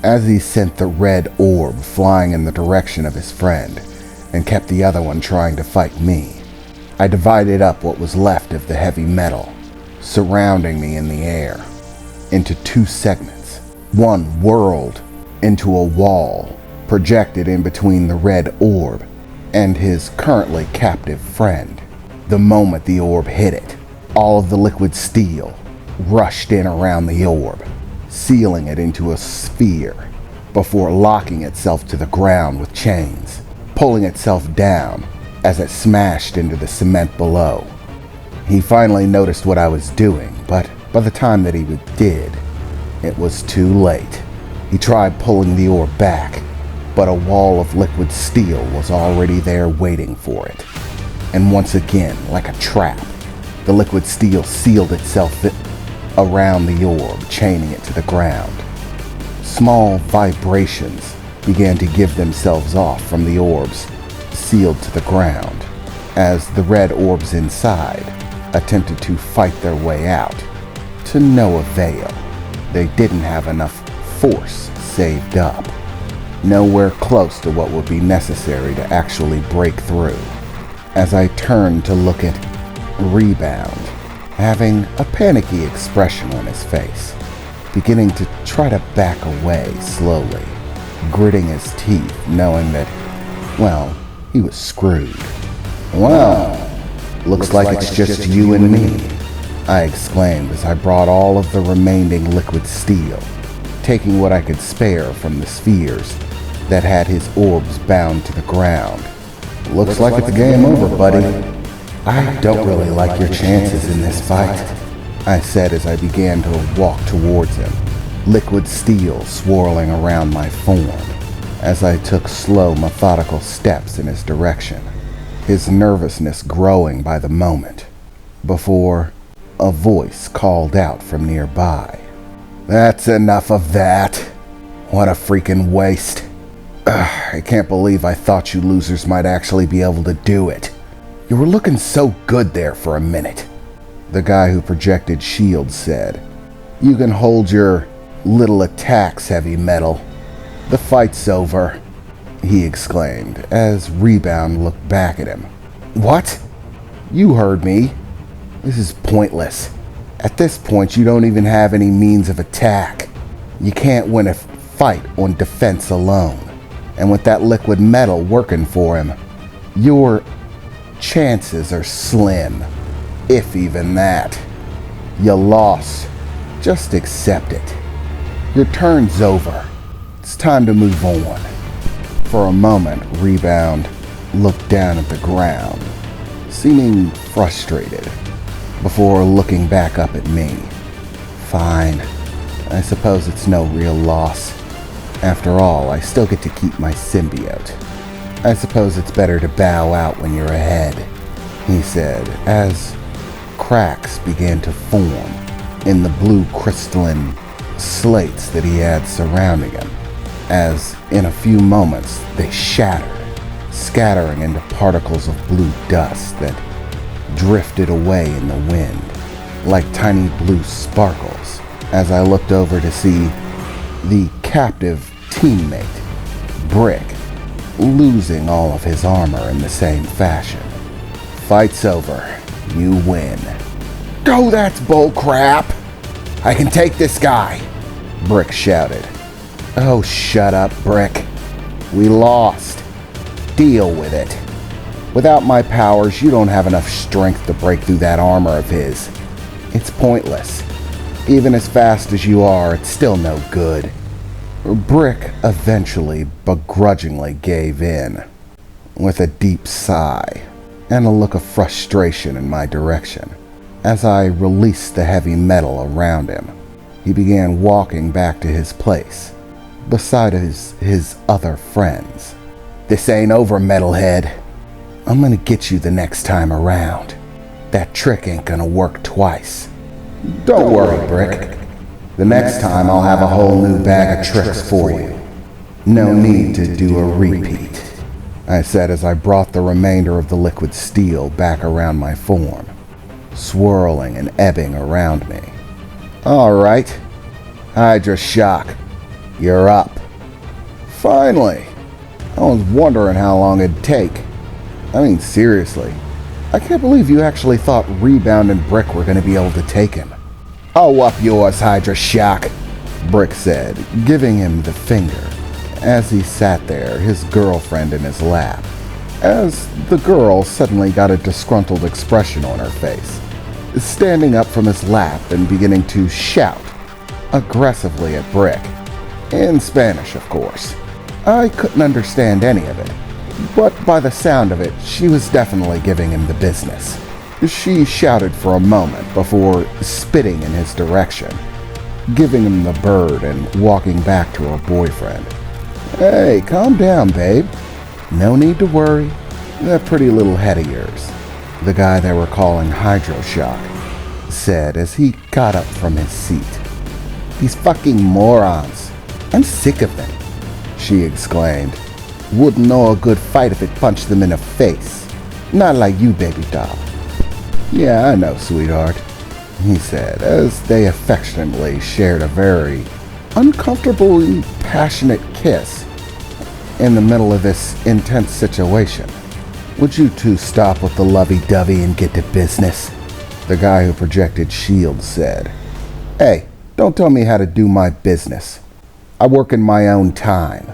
as he sent the red orb flying in the direction of his friend and kept the other one trying to fight me. I divided up what was left of the heavy metal surrounding me in the air into two segments. One whirled into a wall projected in between the red orb and his currently captive friend. The moment the orb hit it, all of the liquid steel rushed in around the orb, sealing it into a sphere before locking itself to the ground with chains, pulling itself down as it smashed into the cement below. He finally noticed what I was doing, but by the time that he did, it was too late. He tried pulling the orb back, but a wall of liquid steel was already there waiting for it. And once again, like a trap, the liquid steel sealed itself around the orb, chaining it to the ground. Small vibrations began to give themselves off from the orbs sealed to the ground as the red orbs inside attempted to fight their way out. To no avail. They didn't have enough force saved up. Nowhere close to what would be necessary to actually break through. As I turned to look at Rebound, having a panicky expression on his face, beginning to try to back away slowly, gritting his teeth, knowing that, well, he was screwed. "Well, looks like it's just you and me," I exclaimed as I brought all of the remaining liquid steel, taking what I could spare from the spheres that had his orbs bound to the ground. "Looks like it's a game over, buddy. I don't really like your chances in this fight," I said as I began to walk towards him, liquid steel swirling around my form as I took slow, methodical steps in his direction, his nervousness growing by the moment, before a voice called out from nearby. "That's enough of that. What a freaking waste. I can't believe I thought you losers might actually be able to do it. You were looking so good there for a minute," the guy who projected shields said. "You can hold your little attacks, heavy metal. The fight's over," he exclaimed as Rebound looked back at him. "What? You heard me. This is pointless. At this point, you don't even have any means of attack. You can't win a fight on defense alone. And with that liquid metal working for him, your chances are slim, if even that. You lost. Just accept it. Your turn's over. It's time to move on." For a moment, Rebound looked down at the ground, seeming frustrated, before looking back up at me. "Fine. I suppose it's no real loss. After all, I still get to keep my symbiote. I suppose it's better to bow out when you're ahead," he said, as cracks began to form in the blue crystalline slates that he had surrounding him, as in a few moments they shattered, scattering into particles of blue dust that drifted away in the wind, like tiny blue sparkles, as I looked over to see the captive teammate, Brick, losing all of his armor in the same fashion. "Fight's over. You win." "Oh, that's bullcrap! I can take this guy!" Brick shouted. "Oh, shut up, Brick. We lost. Deal with it. Without my powers, you don't have enough strength to break through that armor of his. It's pointless. Even as fast as you are, it's still no good." Brick eventually begrudgingly gave in, with a deep sigh and a look of frustration in my direction. As I released the heavy metal around him, he began walking back to his place, beside his other friends. "This ain't over, metalhead. I'm gonna get you the next time around. That trick ain't gonna work twice." "Don't worry, Brick. The next time I'll have a whole new bag of tricks for you. No need to do a repeat," I said as I brought the remainder of the liquid steel back around my form, swirling and ebbing around me. "All right. Hydra Shock. You're up. Finally! I was wondering how long it'd take. I mean, seriously. I can't believe you actually thought Rebound and Brick were going to be able to take him. Oh, up yours, Hydra Shock, Brick said, giving him the finger, as he sat there, his girlfriend in his lap, as the girl suddenly got a disgruntled expression on her face, standing up from his lap and beginning to shout aggressively at Brick, in Spanish, of course. I couldn't understand any of it, but by the sound of it, she was definitely giving him the business. She shouted for a moment before spitting in his direction, giving him the bird and walking back to her boyfriend. Hey, calm down, babe. No need to worry. That pretty little head of yours, the guy they were calling Hydroshock, said as he got up from his seat. These fucking morons. I'm sick of them, she exclaimed. Wouldn't know a good fight if it punched them in the face. Not like you, baby doll. Yeah, I know, sweetheart, he said, as they affectionately shared a very uncomfortably passionate kiss in the middle of this intense situation. Would you two stop with the lovey-dovey and get to business? The guy who projected shields said. Hey, don't tell me how to do my business. I work in my own time.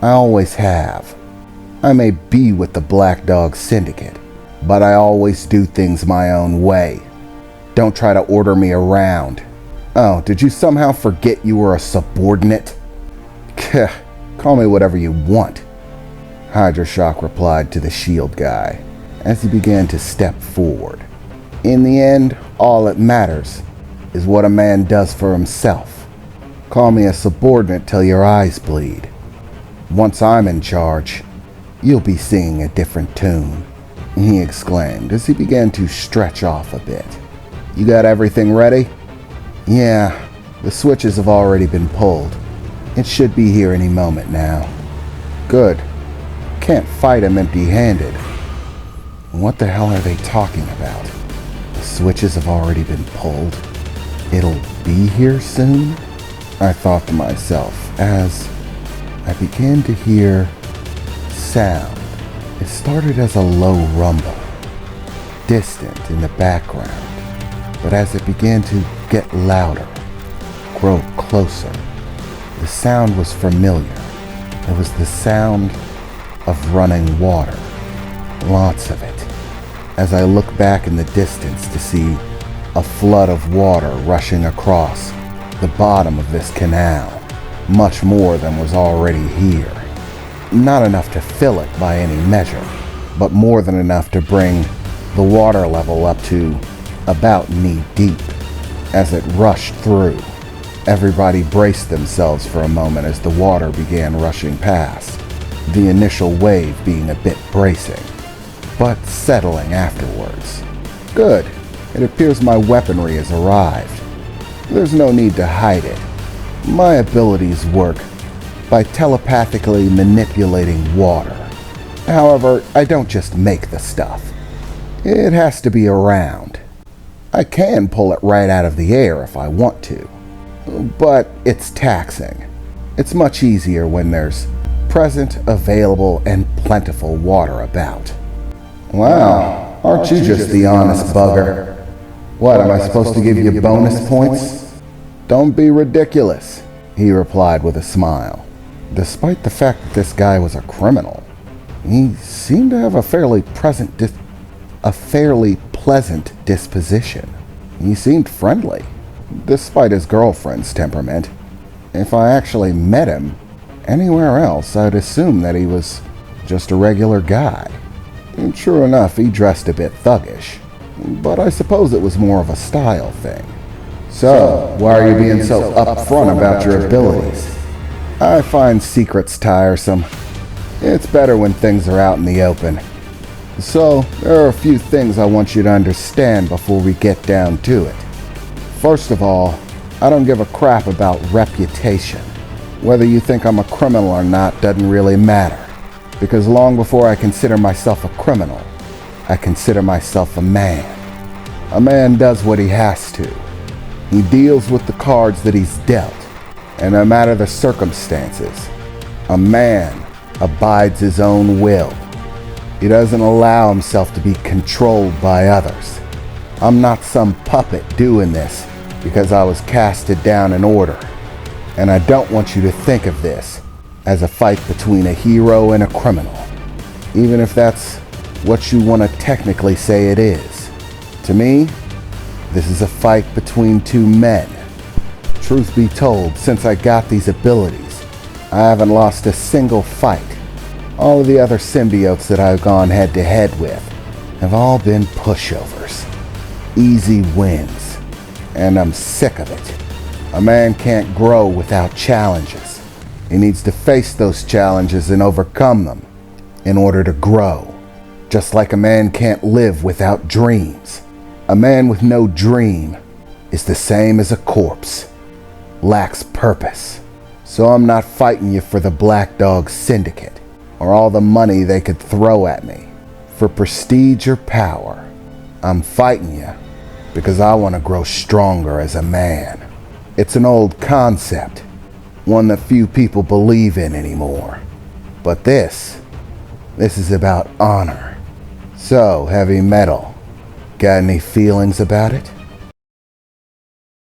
I always have. I may be with the Black Dog Syndicate, but I always do things my own way. Don't try to order me around. Oh, did you somehow forget you were a subordinate? Call me whatever you want, Hydroshock replied to the shield guy as he began to step forward. In the end, all that matters is what a man does for himself. Call me a subordinate till your eyes bleed. Once I'm in charge, you'll be singing a different tune, he exclaimed as he began to stretch off a bit. You got everything ready? Yeah, the switches have already been pulled. It should be here any moment now. Good. Can't fight him empty-handed. What the hell are they talking about? The switches have already been pulled. It'll be here soon? I thought to myself as I began to hear sound. It started as a low rumble, distant in the background, but as it began to get louder, grow closer, the sound was familiar. It was the sound of running water, lots of it, as I look back in the distance to see a flood of water rushing across the bottom of this canal, much more than was already here. Not enough to fill it by any measure, but more than enough to bring the water level up to about knee-deep. As it rushed through, everybody braced themselves for a moment as the water began rushing past, the initial wave being a bit bracing, but settling afterwards. Good. It appears my weaponry has arrived. There's no need to hide it. My abilities work by telepathically manipulating water. However, I don't just make the stuff. It has to be around. I can pull it right out of the air if I want to, but it's taxing. It's much easier when there's present, available, and plentiful water about. Wow, aren't you just the honest bugger? What, am I supposed to give you bonus points? Don't be ridiculous, he replied with a smile. Despite the fact that this guy was a criminal, he seemed to have a fairly pleasant disposition. He seemed friendly, despite his girlfriend's temperament. If I actually met him anywhere else, I'd assume that he was just a regular guy. And true enough, he dressed a bit thuggish, but I suppose it was more of a style thing. So, why are you being so upfront about your abilities? I find secrets tiresome. It's better when things are out in the open. So, there are a few things I want you to understand before we get down to it. First of all, I don't give a crap about reputation. Whether you think I'm a criminal or not doesn't really matter, because long before I consider myself a criminal, I consider myself a man. A man does what he has to. He deals with the cards that he's dealt, And no matter the circumstances, a man abides his own will. He doesn't allow himself to be controlled by others. I'm not some puppet doing this because I was casted down in order. And I don't want you to think of this as a fight between a hero and a criminal, even if that's what you want to technically say it is. To me, this is a fight between two men. Truth be told, since I got these abilities, I haven't lost a single fight. All of the other symbiotes that I've gone head to head with have all been pushovers. Easy wins. And I'm sick of it. A man can't grow without challenges. He needs to face those challenges and overcome them in order to grow. Just like a man can't live without dreams. A man with no dream is the same as a corpse. Lacks purpose. So I'm not fighting you for the Black Dog Syndicate or all the money they could throw at me for prestige or power. I'm fighting you because I want to grow stronger as a man. It's an old concept, one that few people believe in anymore. But this is about honor. So, heavy metal, got any feelings about it?